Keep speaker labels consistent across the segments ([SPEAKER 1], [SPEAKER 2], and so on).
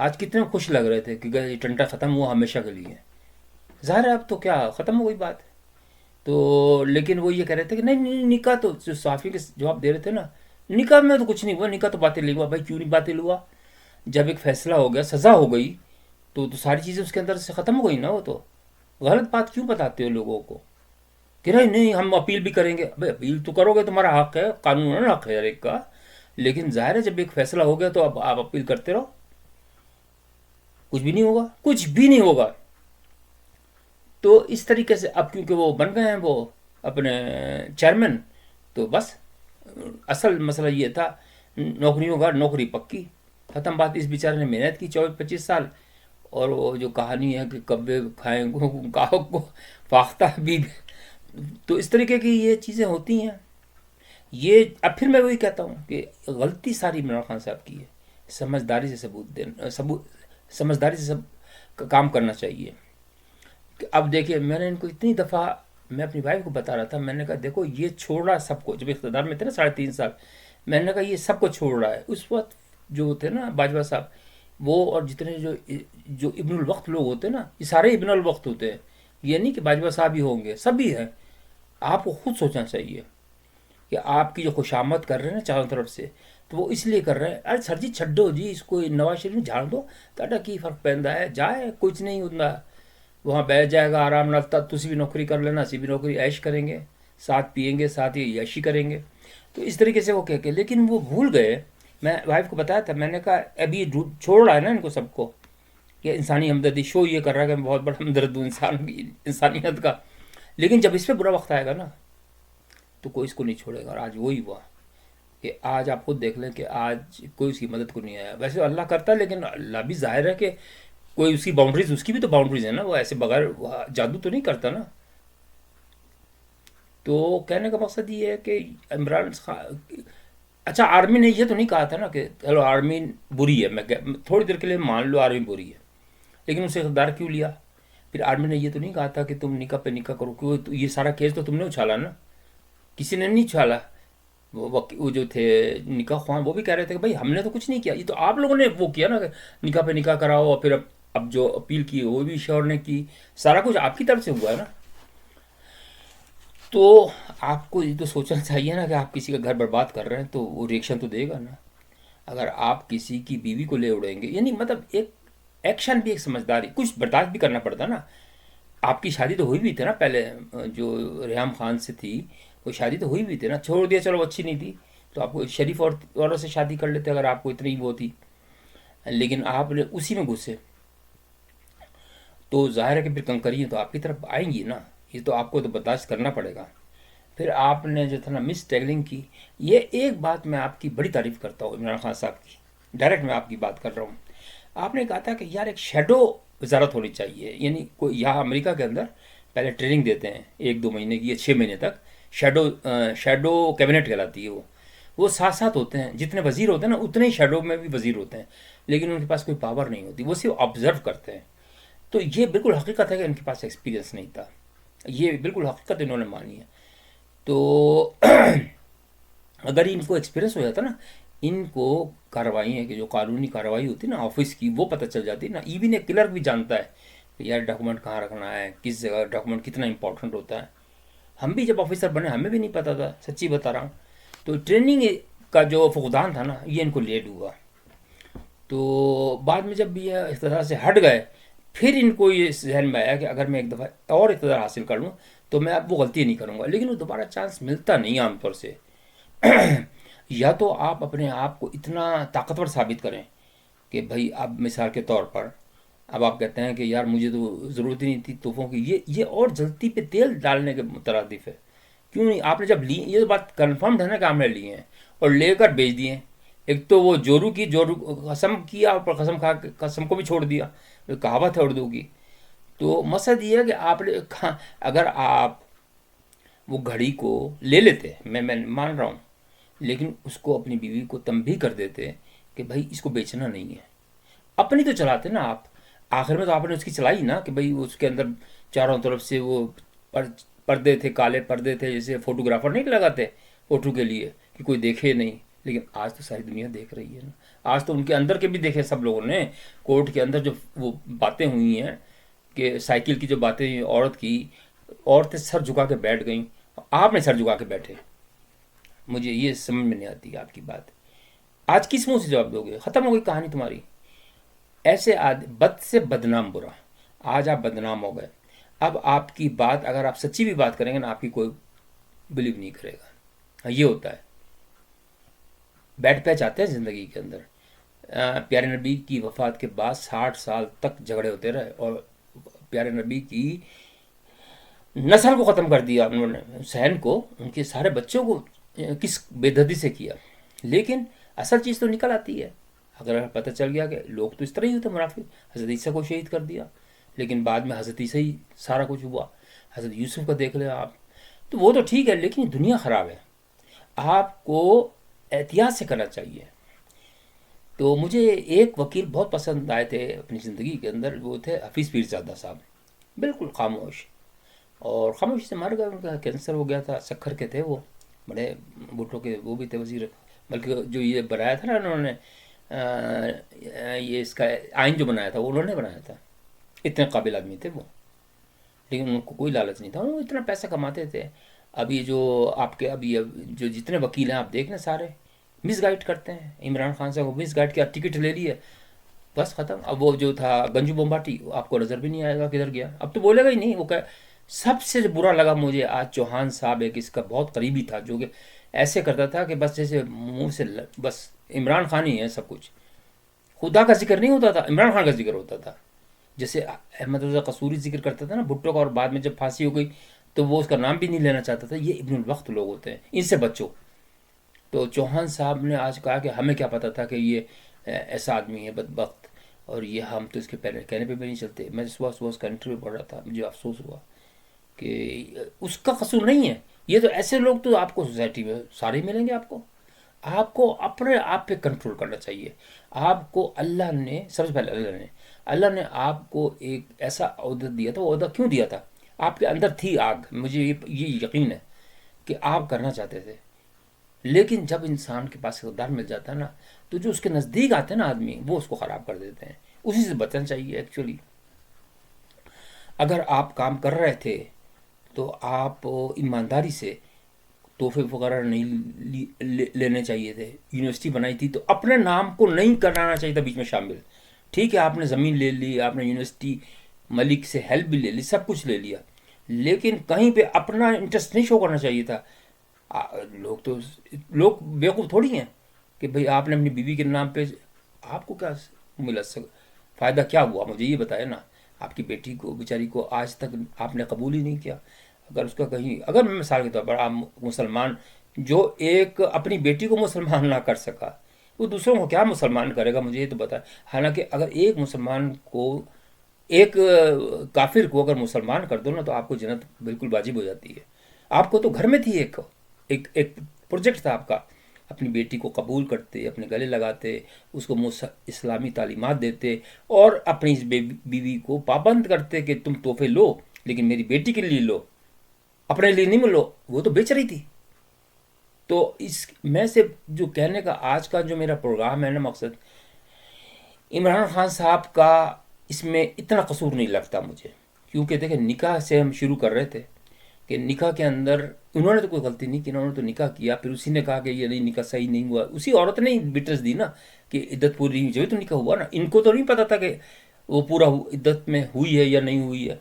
[SPEAKER 1] آج کتنے خوش لگ رہے تھے کہ یہ ٹنٹا ختم ہوا ہمیشہ کے لیے. ظاہر ہے اب تو کیا ختم ہو گئی بات. تو لیکن وہ یہ کہہ رہے تھے کہ نہیں نہیں نکاح تو جو صحافی کے جواب دے رہے تھے نا نکاح میں تو کچھ نہیں ہوا, نکاح تو باطل نہیں ہوا. بھائی کیوں نہیں باطل ہوا؟ جب ایک فیصلہ ہو گیا, سزا ہو گئی, تو ساری چیزیں اس کے اندر سے ختم ہو گئی نا. وہ تو غلط بات کیوں بتاتے ہو لوگوں کو کہ نہیں نہیں ہم اپیل بھی کریں گے. بھائی اپیل تو کرو گے, تمہارا حق ہے, قانون حق ہے ہر ایک کا, لیکن ظاہر ہے جب ایک فیصلہ ہو گیا تو اب آپ اپیل کرتے رہو, کچھ بھی نہیں ہوگا, کچھ بھی نہیں ہوگا. تو اس طریقے سے اب کیونکہ وہ بن گئے ہیں وہ اپنے چیئرمین, تو بس اصل مسئلہ یہ تھا نوکریوں کا, نوکری پکی ختم بات. اس بیچارے نے محنت کی 24-25 سال, اور وہ جو کہانی ہے کہ کبے کھائیں گاہوں کو فاختہ بھی. تو اس طریقے کی یہ چیزیں ہوتی ہیں. یہ اب پھر میں وہی کہتا ہوں کہ غلطی ساری عمران خان صاحب کی ہے. سمجھداری سے سمجھداری سے سب کام کرنا چاہیے. کہ اب دیکھیے میں نے ان کو اتنی دفعہ, میں اپنی وائف کو بتا رہا تھا, میں نے کہا دیکھو یہ چھوڑ رہا ہے سب کو. جب اقتدار میں تھے نا 3.5 سال, میں نے کہا یہ سب کو چھوڑ رہا ہے. اس وقت جو تھے نا باجوہ صاحب, وہ اور جتنے جو ابن الوقت لوگ ہوتے ہیں نا, یہ سارے ابن الوقت ہوتے ہیں. یہ نہیں کہ باجوہ صاحب ہی ہوں گے, سب بھی ہیں. آپ کو خود سوچنا چاہیے کہ آپ کی جو خوشامد کر رہے ہیں نا چاروں طرف سے, تو وہ اس لیے کر رہے ہیں. ارے سر جی چھڈو جی, اس کو نواز شریف میں جھاڑ دو, تاڈا کی فرق پیندا ہے, جائے کچھ نہیں ہوتا, وہاں بیٹھ جائے گا آرام نال. تسی بھی نوکری کر لینا, اسی بھی نوکری, عیش کریں گے, ساتھ پیئیں گے, ساتھ ہی عیاشی کریں گے. تو اس طریقے سے وہ کہہ کے, لیکن وہ بھول گئے. میں وائف کو بتایا تھا, میں نے کہا ابھی چھوڑ رہا ہے نا ان کو سب کو, کہ انسانی ہمدردی شو یہ کر رہا ہے کہ میں بہت بڑا ہمدرد ہوں انسانیت کا, لیکن جب اس پہ برا وقت آئے گا نا تو کوئی اس کو نہیں چھوڑے گا. اور آج وہی ہوا کہ آج آپ خود دیکھ لیں کہ آج کوئی اس کی مدد کو نہیں آیا. ویسے اللہ کرتا ہے, لیکن اللہ بھی ظاہر ہے کہ کوئی اس کی باؤنڈریز, اس کی بھی تو باؤنڈریز ہیں نا, وہ ایسے بغیر جادو تو نہیں کرتا نا. تو کہنے کا مقصد یہ ہے کہ عمران خان, اچھا آرمی نے یہ تو نہیں کہا تھا نا کہ چلو آرمی بری ہے, میں تھوڑی دیر کے لیے مان لو آرمی بری ہے, لیکن اسے اقتدار کیوں لیا؟ پھر آرمی نے یہ تو نہیں کہا تھا کہ تم نکاح پہ نکاح کرو, کیوں یہ سارا کیس تو تم نے اچھالا نا, کسی نے نہیں اچھالا. وہ جو تھے نکاح خوان, وہ بھی کہہ رہے تھے کہ بھائی ہم نے تو کچھ نہیں کیا, یہ تو آپ لوگوں نے وہ کیا نا کہ نکاح پہ نکاح کراؤ, اور پھر اب جو اپیل کی وہ بھی شور نے کی, سارا کچھ آپ کی طرف سے ہوا ہے نا. تو آپ کو یہ تو سوچنا چاہیے نا کہ آپ کسی کا گھر برباد کر رہے ہیں تو وہ ریئیکشن تو دے گا نا. اگر آپ کسی کی بیوی کو لے اڑیں گے, یعنی مطلب ایک ایکشن بھی, ایک سمجھداری, کچھ برداشت بھی کرنا پڑتا نا. آپ کی شادی تو ہوئی بھی تھی نا پہلے, جو ریحام خان سے تھی وہ شادی تو ہوئی بھی تھی نا, چھوڑ دیا چلو اچھی نہیں تھی, تو آپ کو شریف عورت سے شادی کر لیتے اگر آپ کو اتنی وہ تھی, لیکن آپ نے اسی میں گھسے. تو ظاہر ہے کہ پھر کنکریاں تو آپ کی طرف آئیں گی نا, یہ تو آپ کو تو برداشت کرنا پڑے گا. پھر آپ نے جو تھا نا مس ٹیگلنگ کی, یہ ایک بات میں آپ کی بڑی تعریف کرتا ہوں عمران خان صاحب کی, ڈائریکٹ میں آپ کی بات کر رہا ہوں. آپ نے کہا تھا کہ یار ایک شیڈو وزارت ہونی چاہیے, یعنی کوئی یہاں امریکہ کے اندر پہلے ٹریننگ دیتے ہیں 1-2 مہینے کی یا 6 مہینے تک, شیڈو کیبنٹ کہلاتی ہے وہ ساتھ ساتھ ہوتے ہیں, جتنے وزیر ہوتے ہیں نا اتنے ہی شیڈو میں بھی وزیر ہوتے ہیں, لیکن ان کے پاس کوئی پاور نہیں ہوتی, وہ صرف آبزرو کرتے ہیں. تو یہ بالکل حقیقت ہے کہ ان کے پاس ایکسپیرینس نہیں تھا, یہ بالکل حقیقت انہوں نے مانی ہے. تو اگر ان کو ایکسپیرینس ہو جاتا نا, ان کو کارروائی ہے کہ جو قانونی کارروائی ہوتی ہے نا آفس کی, وہ پتہ چل جاتی ہے نا. ایون ایک کلرک بھی جانتا ہے کہ یار ڈاکومنٹ کہاں رکھنا ہے, کس جگہ ڈاکومنٹ کتنا امپورٹنٹ ہوتا ہے. ہم بھی جب آفیسر بنے ہمیں بھی نہیں پتا تھا, سچی بتا رہا ہوں. تو ٹریننگ کا جو فقدان تھا نا یہ ان کو لیٹ ہوا. تو بعد میں جب یہ اقتدار سے ہٹ گئے, پھر ان کو یہ ذہن میں آیا کہ اگر میں ایک دفعہ اور اقتدار حاصل کر لوں تو میں اب وہ غلطی نہیں کروں گا. لیکن وہ دوبارہ چانس ملتا نہیں عام طور سے. یا تو آپ اپنے آپ کو اتنا طاقتور ثابت کریں کہ بھائی اب مثال کے طور پر اب آپ کہتے ہیں کہ یار مجھے تو ضرورت ہی نہیں تھی تحفوں کی, یہ اور جلتی پہ تیل ڈالنے کے مترادف ہے. کیوں نہیں, آپ نے جب لی, یہ بات کنفرمڈ ہے نا کہ آپ نے لیے ہیں اور لے کر بیچ دیے. ایک تو وہ جورو قسم کیا اور قسم کھا کے قسم کو بھی چھوڑ دیا, کہاوت ہے اردو کی. تو مقصد یہ ہے کہ آپ نے اگر آپ وہ گھڑی کو لے لیتے, میں مان رہا ہوں, لیکن اس کو اپنی بیوی کو تنبیہ کر دیتے کہ بھائی اس کو بیچنا نہیں ہے. اپنی تو چلاتے نا آپ, آخر میں تو آپ نے اس کی چلائی نا کہ بھائی اس کے اندر چاروں طرف سے وہ پردے تھے, کالے پردے تھے, جیسے فوٹوگرافر نہیں لگاتے فوٹو کے لیے کہ کوئی دیکھے نہیں, لیکن آج تو ساری دنیا دیکھ رہی ہے نا. آج تو ان کے اندر کے بھی دیکھے سب لوگوں نے. کورٹ کے اندر جو وہ باتیں ہوئی ہیں کہ سائیکل کی جو باتیں ہوئی عورت کی، عورتیں سر جھکا کے بیٹھ گئیں، آپ نے سر جھکا کے بیٹھے. مجھے یہ سمجھ میں نہیں آتی آپ کی بات. آج کس منہ سے جواب دو گے؟ ختم ہو گئی کہانی تمہاری. ایسے بد سے بدنام برا. آج آپ بدنام ہو گئے. اب آپ کی بات اگر آپ سچی بھی بات کریں گے نا، آپ کی کوئی بلیو نہیں کرے گا. یہ ہوتا ہے. بیٹھ پیچ آتے ہیں زندگی کے اندر. پیارے نبی کی وفات کے بعد 60 سال تک جھگڑے ہوتے رہے، اور پیارے نبی کی نسل کو ختم کر دیا انہوں نے. حسین کو، ان کے سارے بچوں کو کس بے دردی سے کیا. لیکن اصل چیز تو نکل آتی ہے. اگر پتہ چل گیا کہ لوگ تو اس طرح ہی ہوتے منافق، حضرت عیسیٰ کو شہید کر دیا، لیکن بعد میں حضرت عیسیٰ ہی سارا کچھ ہوا. حضرت یوسف کو دیکھ لیں آپ. تو وہ تو ٹھیک ہے، لیکن دنیا خراب ہے. آپ کو احتیاط سے کرنا چاہیے. تو مجھے ایک وکیل بہت پسند آئے تھے اپنی زندگی کے اندر، وہ تھے حفیظ پیر زادہ صاحب. بالکل خاموش، اور خاموشی سے مر گئے. ان کا کینسر ہو گیا تھا، سکر کے تھے وہ، بڑے بھٹو کے وہ بھی تھے وزیر. بلکہ جو یہ بنایا تھا نا انہوں نے، یہ اس کا آئین جو بنایا تھا وہ انہوں نے بنایا تھا. اتنے قابل آدمی تھے وہ، لیکن ان کو کوئی لالچ نہیں تھا. وہ اتنا پیسہ کماتے تھے. اب یہ جو آپ کے اب یہ جو جتنے وکیل ہیں آپ دیکھ لیں، سارے مس گائڈ کرتے ہیں. عمران خان صاحب کو مس گائڈ کیا، ٹکٹ لے لی ہے، بس ختم. اب وہ جو تھا گنجو بمباٹی، آپ کو نظر بھی نہیں آئے گا کدھر گیا. اب تو بولے گا ہی نہیں. وہ کہ سب سے برا لگا مجھے آج چوہان صاحب، ایک اس کا بہت قریبی تھا، جو کہ ایسے کرتا تھا کہ بس جیسے منہ سے بس عمران خان ہی ہے سب کچھ. خدا کا ذکر نہیں ہوتا تھا، عمران خان کا ذکر ہوتا تھا. جیسے احمد رضا قصوری ذکر کرتا تھا نا بھٹو کا، اور بعد میں جب پھانسی ہو گئی تو وہ اس کا نام بھی نہیں لینا چاہتا تھا. یہ ابن الوقت لوگ ہوتے ہیں، ان سے بچو. تو چوہان صاحب نے آج کہا کہ ہمیں کیا پتا تھا کہ یہ ایسا آدمی ہے بدبخت، اور یہ ہم تو اس کے پہلے کہنے پہ بھی نہیں چلتے. میں صبح اس کا انٹرویو پڑھ رہا تھا، مجھے افسوس ہوا کہ اس کا قصور نہیں ہے. یہ تو ایسے لوگ تو آپ کو سوسائٹی میں سارے ملیں گے. آپ کو اپنے آپ پہ کنٹرول کرنا چاہیے. آپ کو اللہ نے، سب سے پہلے اللہ نے آپ کو ایک ایسا عہدہ دیا تھا. وہ عہدہ کیوں دیا تھا؟ آپ کے اندر تھی آگ، مجھے یہ یقین ہے کہ آپ کرنا چاہتے تھے. لیکن جب انسان کے پاس اقتدار مل جاتا ہے نا، تو جو اس کے نزدیک آتے ہیں نا آدمی، وہ اس کو خراب کر دیتے ہیں. اسی سے بچنا چاہیے ایکچولی. اگر آپ کام کر رہے تھے تو آپ ایمانداری سے تحفے وغیرہ نہیں لینے چاہیے تھے. یونیورسٹی بنائی تھی تو اپنے نام کو نہیں کرانا چاہیے تھا بیچ میں شامل. ٹھیک ہے آپ نے زمین لے لی، آپ نے یونیورسٹی ملک سے ہیلپ بھی لے لی، سب کچھ لے لیا، لیکن کہیں پہ اپنا انٹرسٹ نہیں شو کرنا چاہیے تھا. لوگ بیوقوف تھوڑی ہیں کہ بھئی آپ نے اپنی بیوی کے نام پہ، آپ کو کیا ملا، فائدہ کیا ہوا؟ مجھے یہ بتائے نا. آپ کی بیٹی کو بیچاری کو آج تک آپ نے قبول ہی نہیں کیا. اگر اس کا کہیں، اگر میں مثال کے طور پر، آپ مسلمان جو ایک اپنی بیٹی کو مسلمان نہ کر سکا، وہ دوسروں کو کیا مسلمان کرے گا؟ مجھے یہ تو بتائے. حالانکہ اگر ایک مسلمان کو، ایک کافر کو اگر مسلمان کر دو نا، تو آپ کو جنت بالکل واجب ہو جاتی ہے. آپ کو تو گھر میں تھی ایک پروجیکٹ تھا آپ کا. اپنی بیٹی کو قبول کرتے، اپنے گلے لگاتے، اس کو اسلامی تعلیمات دیتے، اور اپنی اس بیوی کو پابند کرتے کہ تم تحفے لو لیکن میری بیٹی کے لیے لو، اپنے لیے نہیں ملو. وہ تو بیچ رہی تھی. تو اس میں سے جو کہنے کا آج کا جو میرا پروگرام ہے نا، مقصد عمران خان صاحب کا اس میں اتنا قصور نہیں لگتا مجھے. کیونکہ دیکھیں، نکاح سے ہم شروع کر رہے تھے کہ نکاح کے اندر انہوں نے تو کوئی غلطی نہیں کی. انہوں نے تو نکاح کیا، پھر اسی نے کہا کہ یہ نہیں، نکاح صحیح نہیں ہوا. اسی عورت نے ہی وٹنس دی نا کہ عدت پوری نہیں ہوئی تو نکاح ہوا نا. ان کو تو نہیں پتا تھا کہ وہ پورا عدت میں ہوئی ہے یا نہیں ہوئی ہے.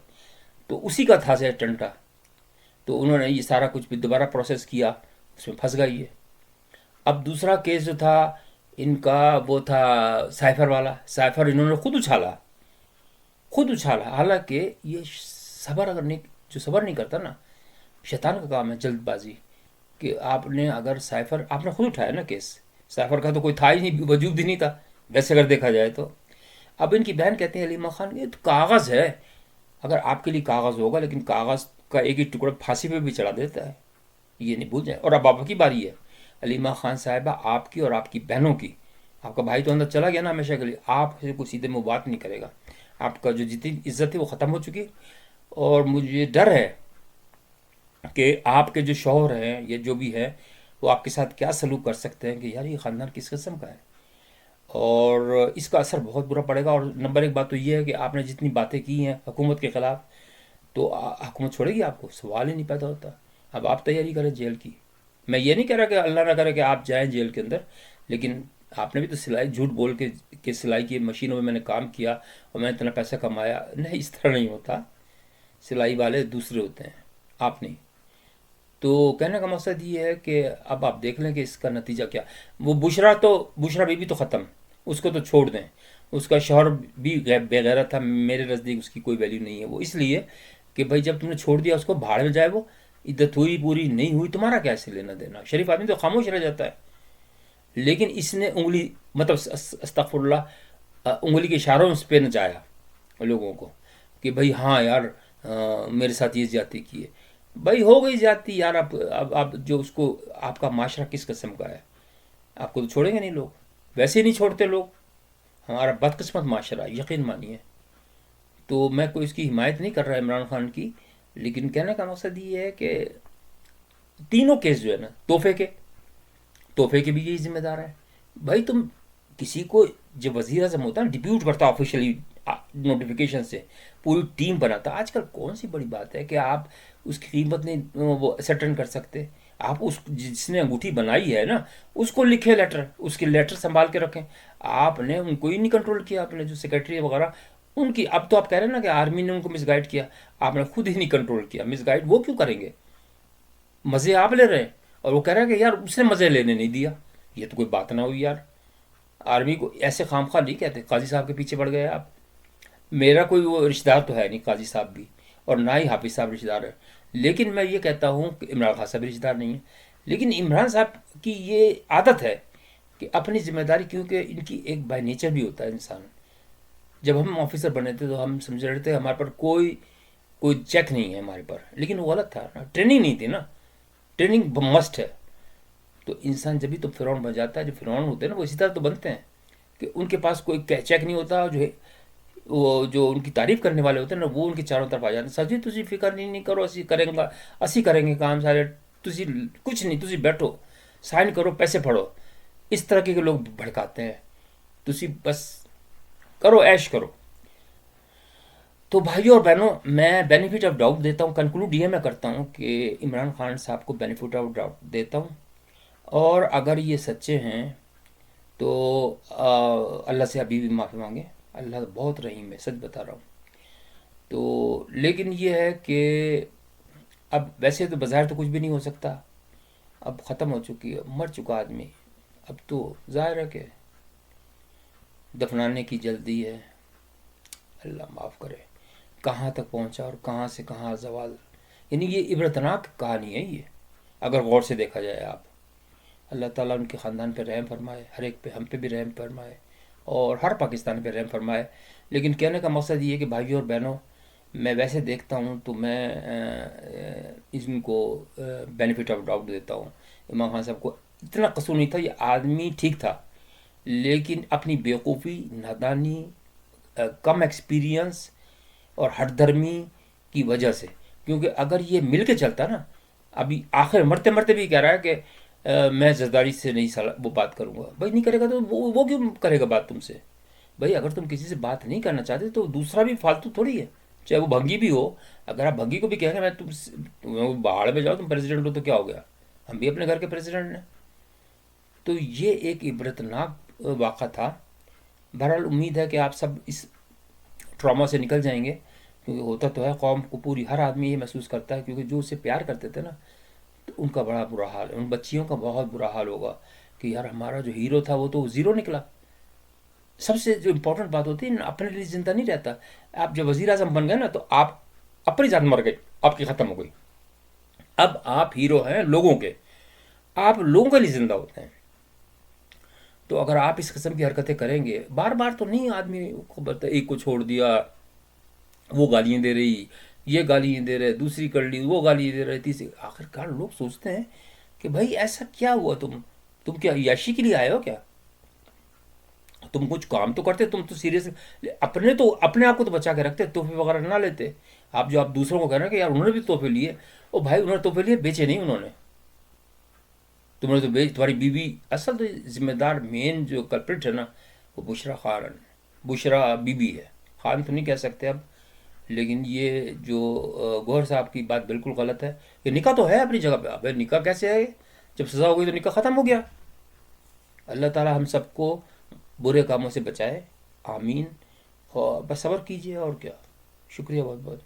[SPEAKER 1] تو اسی کا تھا سے ٹنٹا. تو انہوں نے یہ سارا کچھ بھی دوبارہ پروسیس کیا، اس میں پھنس گئی ہے. اب دوسرا کیس جو تھا ان کا، وہ تھا سائفر والا. سائفر انہوں نے خود اچھالا. حالانکہ یہ صبر اگر نہیں، جو صبر نہیں کرتا نا، شیطان کا کام ہے جلد بازی. کہ آپ نے اگر سائفر، آپ نے خود اٹھایا نا کیس. سائفر کا تو کوئی تھا ہی نہیں، وجود ہی نہیں تھا ویسے اگر دیکھا جائے تو. اب ان کی بہن کہتے ہیں علیمہ خان یہ تو کاغذ ہے. اگر آپ کے لیے کاغذ ہوگا، لیکن کاغذ کا ایک ہی ٹکڑا پھانسی پہ بھی چڑھا دیتا ہے، یہ نہیں بھول جائیں. اور اب آپ کی باری ہے علیمہ خان صاحبہ، آپ کی اور آپ کی بہنوں کی. آپ کا بھائی تو اندر چلا گیا نا ہمیشہ کے لیے، آپ سے کوئی سیدھے منہ بات نہیں کرے گا. آپ کا جو جتنی عزت ہے وہ ختم ہو چکی. اور مجھے ڈر ہے کہ آپ کے جو شوہر ہیں، یہ جو بھی ہے، وہ آپ کے ساتھ کیا سلوک کر سکتے ہیں کہ یار یہ خاندان کس قسم کا ہے. اور اس کا اثر بہت برا پڑے گا. اور نمبر ایک بات تو یہ ہے کہ آپ نے جتنی باتیں کی ہیں حکومت کے خلاف تو حکومت چھوڑے گی آپ کو؟ سوال ہی نہیں پیدا ہوتا. اب آپ تیاری کریں جیل کی. میں یہ نہیں کہہ رہا کہ اللہ نہ کرے کہ آپ جائیں جیل کے اندر، لیکن آپ نے بھی تو سلائی جھوٹ بول کے کہ سلائی کی مشینوں میں نے کام کیا اور میں نے اتنا پیسہ کمایا. نہیں، اس طرح نہیں ہوتا. سلائی والے دوسرے ہوتے ہیں، آپ نہیں. تو کہنے کا مقصد یہ ہے کہ اب آپ دیکھ لیں کہ اس کا نتیجہ کیا. وہ بشرا بی بھی تو ختم، اس کو تو چھوڑ دیں. اس کا شوہر بھی بے غیرت تھا، میرے نزدیک اس کی کوئی ویلیو نہیں ہے. وہ اس لیے کہ بھائی جب تم نے چھوڑ دیا اس کو، بھاڑ میں جائے. وہ عدت ہوئی پوری نہیں ہوئی، تمہارا کیسے لینا دینا؟ شریف آدمی تو خاموش رہ جاتا ہے. لیکن اس نے انگلی، مطلب استغفر اللہ، انگلی کے اشاروں پہ نچایا لوگوں کو کہ بھائی ہاں یار میرے ساتھ یہ زیادتی کی ہے. بھائی ہو گئی زیادتی یار. اب جو اس کو، آپ کا معاشرہ کس قسم کا ہے؟ آپ کو تو چھوڑیں گے نہیں لوگ، ویسے ہی نہیں چھوڑتے لوگ. ہمارا بدقسمت معاشرہ ہے، یقین مانیے. تو میں کوئی اس کی حمایت نہیں کر رہا عمران خان کی، لیکن کہنے کا مقصد یہ ہے کہ تینوں کیس جو ہے نا، تحفے کے بھی یہی ذمہ دار ہے. بھائی تم کسی کو، جب وزیر اعظم ہوتا ہے نا، ڈپیوٹ کرتا آفیشلی نوٹیفیکیشن سے، پوری ٹیم بناتا. آج کل کون سی بڑی بات ہے کہ آپ اس کی قیمت نہیں وہ سیٹن کر سکتے؟ آپ اس جس نے انگوٹھی بنائی ہے نا اس کو لکھے لیٹر، اس کے لیٹر سنبھال کے رکھیں. آپ نے ان کو ہی نہیں کنٹرول کیا. آپ نے جو سیکرٹری وغیرہ ان کی، اب تو آپ کہہ رہے ہیں نا کہ آرمی نے ان کو مس گائڈ کیا. آپ نے خود ہی نہیں کنٹرول کیا. مس گائڈ وہ کیوں کریں گے؟ مزے آپ لے رہے ہیں اور وہ کہہ رہے ہیں کہ یار اس نے مزے لینے نہیں دیا. یہ تو کوئی بات نہ ہوئی یار. آرمی کو ایسے خام خواہ نہیں کہتے. قاضی صاحب کے پیچھے پڑ گئے آپ. میرا کوئی وہ رشتہ دار تو ہے نہیں قاضی صاحب بھی، اور نہ ہی حافظ صاحب رشتہ دار ہے. لیکن میں یہ کہتا ہوں کہ عمران خان صاحب بھی رشتہ دار نہیں ہے. لیکن عمران صاحب کی یہ عادت ہے کہ اپنی ذمہ داری، کیونکہ ان کی ایک بائی نیچر بھی ہوتا ہے انسان. جب ہم آفیسر بنے تھے تو ہم سمجھ رہے تھے ہمارے پر کوئی چیک نہیں ہے ہمارے پر، لیکن وہ غلط تھا نا. ٹریننگ نہیں تھی نا. ٹریننگ مسٹ ہے. تو انسان جبھی تو فرعون بن جاتا ہے. جو فرعون ہوتے ہیں نا وہ اسی طرح تو بنتے ہیں کہ ان کے پاس کوئی چیک نہیں ہوتا. جو ہے وہ جو ان کی تعریف کرنے والے ہوتے ہیں نا وہ ان کے چاروں طرف آ جاتے ہیں. سر جی تسی فکر نہیں کرو، اسی کریں گے کام سارے. تسی کچھ نہیں، تسی بیٹھو سائن کرو پیسے پھڑو. اس طرح کے لوگ بھڑکاتے ہیں. تسی بس کرو، عیش کرو. تو بھائیوں اور بہنوں، میں بینیفٹ آف ڈاؤٹ دیتا ہوں. کنکلوڈ یہ میں کرتا ہوں کہ عمران خان صاحب کو بینیفٹ آف ڈاؤٹ دیتا ہوں. اور اگر یہ سچے ہیں تو اللہ سے ابھی بھی معافی مانگیں. اللہ بہت رحیم ہے، سچ بتا رہا ہوں. تو لیکن یہ ہے کہ اب ویسے تو بظاہر تو کچھ بھی نہیں ہو سکتا. اب ختم ہو چکی ہے، مر چکا آدمی. اب تو ظاہر ہے کہ دفنانے کی جلدی ہے. اللہ معاف کرے کہاں تک پہنچا اور کہاں سے کہاں زوال. یعنی یہ عبرتناک کہانی ہے یہ، اگر غور سے دیکھا جائے. آپ اللہ تعالیٰ ان کے خاندان پہ رحم فرمائے، ہر ایک پہ، ہم پہ بھی رحم فرمائے اور ہر پاکستانی پہ رحم فرمائے. لیکن کہنے کا مقصد یہ ہے کہ بھائیوں اور بہنوں، میں ویسے دیکھتا ہوں تو میں ان کو بینیفٹ آف ڈاؤٹ دیتا ہوں. عمران خان صاحب کو اتنا قصور نہیں تھا. یہ آدمی ٹھیک تھا لیکن اپنی بیوقوفی، نادانی، کم ایکسپیرینس اور ہٹ دھرمی کی وجہ سے. کیونکہ اگر یہ مل کے چلتا نا، ابھی آخر مرتے مرتے بھی کہہ رہا ہے کہ میں زرداری سے نہیں وہ بات کروں گا. بھائی نہیں کرے گا تو وہ کیوں کرے گا بات تم سے؟ بھائی اگر تم کسی سے بات نہیں کرنا چاہتے تو دوسرا بھی فالتو تھوڑی ہے، چاہے وہ بھنگی بھی ہو. اگر آپ بھنگی کو بھی کہیں گے میں تم باہر میں جاؤ، تم پریزیڈنٹ ہو تو کیا ہو گیا؟ ہم بھی اپنے گھر کے پریزیڈنٹ ہیں. تو یہ ایک عبرتناک واقعہ تھا. بہرحال امید ہے کہ آپ سب اس ٹراما سے نکل جائیں گے. کیونکہ ہوتا تو ہے، قوم کو پوری ہر آدمی یہ محسوس کرتا ہے کیونکہ جو اسے پیار کرتے تھے نا تو ان کا بڑا برا حال ہے. ان بچیوں کا بہت برا حال ہوگا کہ یار ہمارا جو ہیرو تھا وہ تو زیرو نکلا. سب سے جو امپورٹنٹ بات ہوتی ہے، اپنے لیے زندہ نہیں رہتا. آپ جب وزیر اعظم بن گئے نا تو آپ اپنی ذات مر گئی، آپ کی ختم ہو گئی. اب آپ ہیرو ہیں لوگوں کے، آپ لوگوں کے لیے زندہ ہوتے ہیں. تو اگر آپ اس قسم کی حرکتیں کریں گے بار بار تو نہیں، آدمی کو ایک کو چھوڑ دیا وہ گالیاں دے رہی، یہ گالیاں دے رہے، دوسری کر لی وہ گالیاں دے رہے، تیسری. آخر کار لوگ سوچتے ہیں کہ بھائی ایسا کیا ہوا؟ تم کیا عیاشی کے لیے آئے ہو کیا؟ تم کچھ کام تو کرتے، تم تو سیریس اپنے آپ کو تو بچا کے رکھتے، تحفے وغیرہ نہ لیتے. آپ جو آپ دوسروں کو کہہ رہے ہیں کہ یار انہوں نے بھی تحفے لیے، او بھائی انہوں نے تحفے لیے، بیچے نہیں انہوں نے. تم نے تو تمہاری بیوی اصل تو ذمہ دار مین جو کلپریٹ ہے نا وہ بشرا خان، بشرا بیوی ہے، خان تو نہیں کہہ سکتے اب، لیکن یہ جو گوہر صاحب کی بات بالکل غلط ہے. یہ نکاح تو ہے اپنی جگہ پہ، اب نکاح کیسے ہے؟ جب سزا ہو گئی تو نکاح ختم ہو گیا. اللہ تعالی ہم سب کو برے کاموں سے بچائے، آمین. اور بس صبر کیجیے، اور کیا. شکریہ بہت بہت.